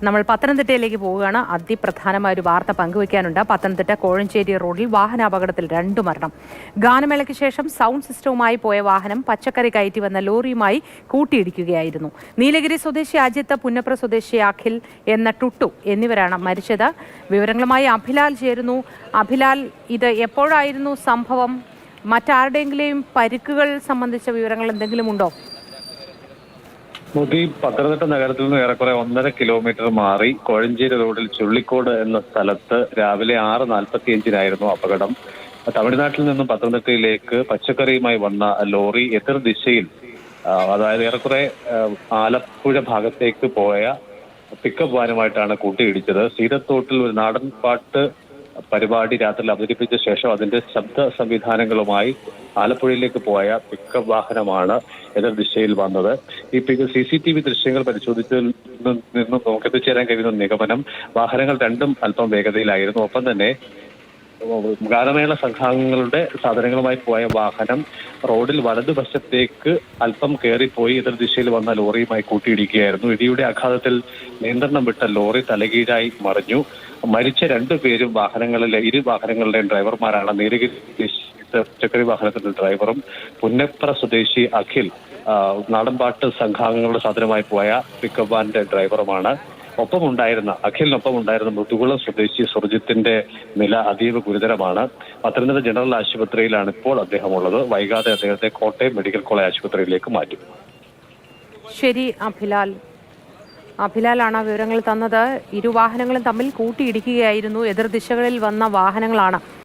നമ്മൾ പത്തനംതിട്ടയിലേക്ക് പോവുകയാണ്. അതിപ്രധാനമായ ഒരു വാർത്ത പങ്കുവയ്ക്കാനുണ്ട്. പത്തനംതിട്ട കോഴഞ്ചേരി റോഡിൽ വാഹനാപകടത്തിൽ 2 മരണം. ഗാനമേളയ്ക്ക് ശേഷം സൗണ്ട് സിസ്റ്റവുമായി പോയ വാഹനം പച്ചക്കറി കയറ്റി വന്ന ലോറിയുമായി കൂട്ടിയിടിക്കുകയായിരുന്നു. നീലഗിരി സ്വദേശി അജിത്ത്, പുന്നപ്ര സ്വദേശി അഖിൽ എന്ന ടുട്ടു എന്നിവരാണ് മരിച്ചത്. വിവരങ്ങളുമായി അഭിലാൽ ചേരുന്നു. അഭിലാൽ, ഇത് എപ്പോഴായിരുന്നു സംഭവം? മറ്റാരുടെയെങ്കിലും പരിക്കുകൾ സംബന്ധിച്ച വിവരങ്ങൾ എന്തെങ്കിലും ഉണ്ടോ? പത്തനംതിട്ട നഗരത്തിൽ നിന്ന് ഏറെക്കുറെ 1.5 കിലോമീറ്റർ മാറി കോഴഞ്ചേരി റോഡിൽ ചുള്ളിക്കോട് എന്ന സ്ഥലത്ത് രാവിലെ 6:45 അപകടം. തമിഴ്നാട്ടിൽ നിന്നും പത്തനംതിട്ടയിലേക്ക് പച്ചക്കറിയുമായി വന്ന ലോറി എതിർ ദിശയിൽ, അതായത് ഏറെക്കുറെ ആലപ്പുഴ ഭാഗത്തേക്ക് പോയ പിക്കപ്പ് വാനുമായിട്ടാണ് കൂട്ടിയിടിച്ചത്. സീതത്തോട്ടിൽ ഒരു നാടൻ പാട്ട് പരിപാടി രാത്രിയിൽ അവതരിപ്പിച്ച ശേഷം അതിന്റെ ശബ്ദ സംവിധാനങ്ങളുമായി ആലപ്പുഴയിലേക്ക് പോയ പിക്കപ്പ് വാഹനമാണ് എതിർ ദിശയിൽ വന്നത്. ഈ CCTV ദൃശ്യങ്ങൾ പരിശോധിച്ചതിൽ നിന്നും നമുക്ക് എത്തിച്ചേരാൻ കഴിയുന്ന നിഗമനം, വാഹനങ്ങൾ രണ്ടും അല്പം വേഗതയിലായിരുന്നു. ഒപ്പം തന്നെ ഗാനമേള സംഘാംഗങ്ങളുടെ സാധനങ്ങളുമായി പോയ വാഹനം റോഡിൽ വലതുവശത്തേക്ക് അല്പം കയറിപ്പോയി എതിർ ദിശയിൽ വന്ന ലോറിയുമായി കൂട്ടിയിടിക്കുകയായിരുന്നു. ഇടിയുടെ ആഘാതത്തിൽ നിയന്ത്രണം വിട്ട ലോറി തലകീഴായി മറിഞ്ഞു. മരിച്ച 2 പേരും ഇരു വാഹനങ്ങളുടെയും ഡ്രൈവർമാരാണ്. നീലഗിരി പച്ചക്കറി വാഹനത്തിന്റെ ഡ്രൈവറും പുന്നപ്ര സ്വദേശി അഖിൽ നാടൻപാട്ട് സംഘാംഗങ്ങളുടെ സാധനമായി പോയ പിക്കപ്പ് വാനിന്റെ ഡ്രൈവറുമാണ്. അഖിലിനൊപ്പം ഉണ്ടായിരുന്ന മുതുകുളം സ്വദേശി സുർജിത്തിന്റെ നില അതീവ ഗുരുതരമാണ്. പത്തനംതിട്ട ജനറൽ ആശുപത്രിയിലാണ് ഇപ്പോൾ അദ്ദേഹം ഉള്ളത്. വൈകാതെ അദ്ദേഹത്തെ കോട്ടയം മെഡിക്കൽ കോളേജ് ആശുപത്രിയിലേക്ക് മാറ്റും. ശരി, അഭിലാലാണ് വിവരങ്ങൾ തന്നത്. ഇരു വാഹനങ്ങളും തമ്മിൽ കൂട്ടിയിടിക്കുകയായിരുന്നു. എതിർ ദിശകളിൽ വന്ന വാഹനങ്ങളാണ്